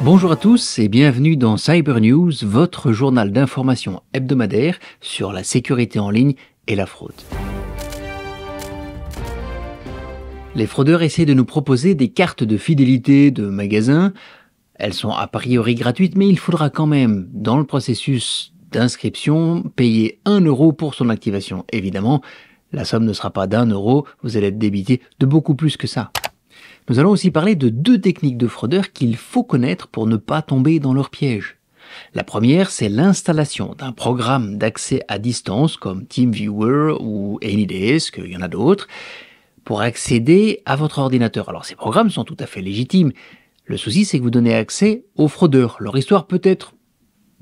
Bonjour à tous et bienvenue dans Cyber News, votre journal d'information hebdomadaire sur la sécurité en ligne et la fraude. Les fraudeurs essaient de nous proposer des cartes de fidélité de magasins. Elles sont a priori gratuites, mais il faudra quand même, dans le processus d'inscription, payer 1 euro pour son activation. Évidemment, la somme ne sera pas d'1 euro, vous allez être débité de beaucoup plus que ça. Nous allons aussi parler de 2 techniques de fraudeurs qu'il faut connaître pour ne pas tomber dans leur piège. La première, c'est l'installation d'un programme d'accès à distance comme TeamViewer ou AnyDesk, il y en a d'autres, pour accéder à votre ordinateur. Alors ces programmes sont tout à fait légitimes. Le souci, c'est que vous donnez accès aux fraudeurs. Leur histoire peut être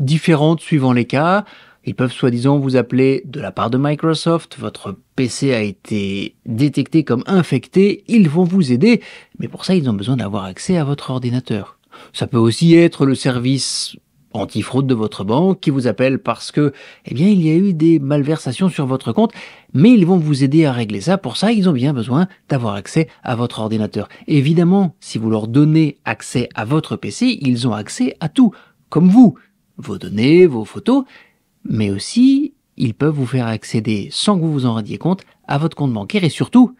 différente suivant les cas. Ils peuvent soi-disant vous appeler de la part de Microsoft, votre PC a été détecté comme infecté, ils vont vous aider, mais pour ça ils ont besoin d'avoir accès à votre ordinateur. Ça peut aussi être le service anti-fraude de votre banque qui vous appelle parce que, il y a eu des malversations sur votre compte, mais ils vont vous aider à régler ça. Pour ça, ils ont bien besoin d'avoir accès à votre ordinateur. Évidemment, si vous leur donnez accès à votre PC, ils ont accès à tout, comme vous, vos données, vos photos, mais aussi, ils peuvent vous faire accéder, sans que vous vous en rendiez compte, à votre compte bancaire et surtout,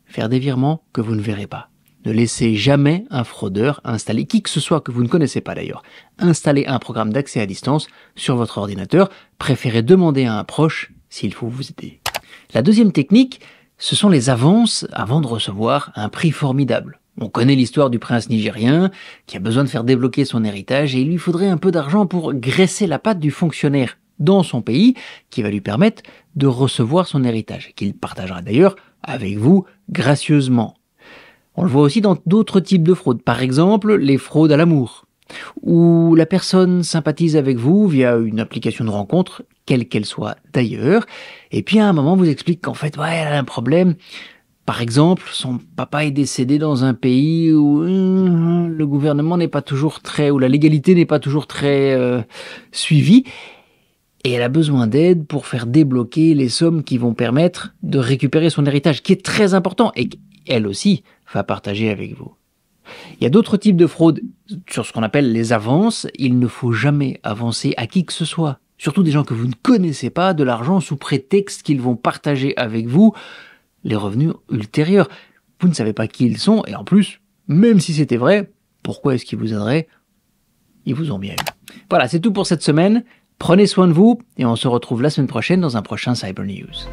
faire des virements que vous ne verrez pas. Ne laissez jamais un fraudeur installer, qui que ce soit que vous ne connaissez pas d'ailleurs, installer un programme d'accès à distance sur votre ordinateur. Préférez demander à un proche s'il faut vous aider. La deuxième technique, ce sont les avances avant de recevoir un prix formidable. On connaît l'histoire du prince nigérien qui a besoin de faire débloquer son héritage et il lui faudrait un peu d'argent pour graisser la patte du fonctionnaire dans son pays qui va lui permettre de recevoir son héritage, qu'il partagera d'ailleurs avec vous gracieusement. On le voit aussi dans d'autres types de fraudes, par exemple les fraudes à l'amour, où la personne sympathise avec vous via une application de rencontre, quelle qu'elle soit d'ailleurs, et puis à un moment vous explique qu'en fait, elle a un problème. Par exemple, son papa est décédé dans un pays où le gouvernement n'est pas toujours où la légalité n'est pas toujours très suivie, et elle a besoin d'aide pour faire débloquer les sommes qui vont permettre de récupérer son héritage, qui est très important, et qu'elle aussi va partager avec vous. Il y a d'autres types de fraudes sur ce qu'on appelle les avances. Il ne faut jamais avancer à qui que ce soit, surtout des gens que vous ne connaissez pas, de l'argent sous prétexte qu'ils vont partager avec vous les revenus ultérieurs. Vous ne savez pas qui ils sont, et en plus, même si c'était vrai, pourquoi est-ce qu'ils vous aideraient? Ils vous ont bien eu. Voilà, c'est tout pour cette semaine. Prenez soin de vous, et on se retrouve la semaine prochaine dans un prochain Cyber News.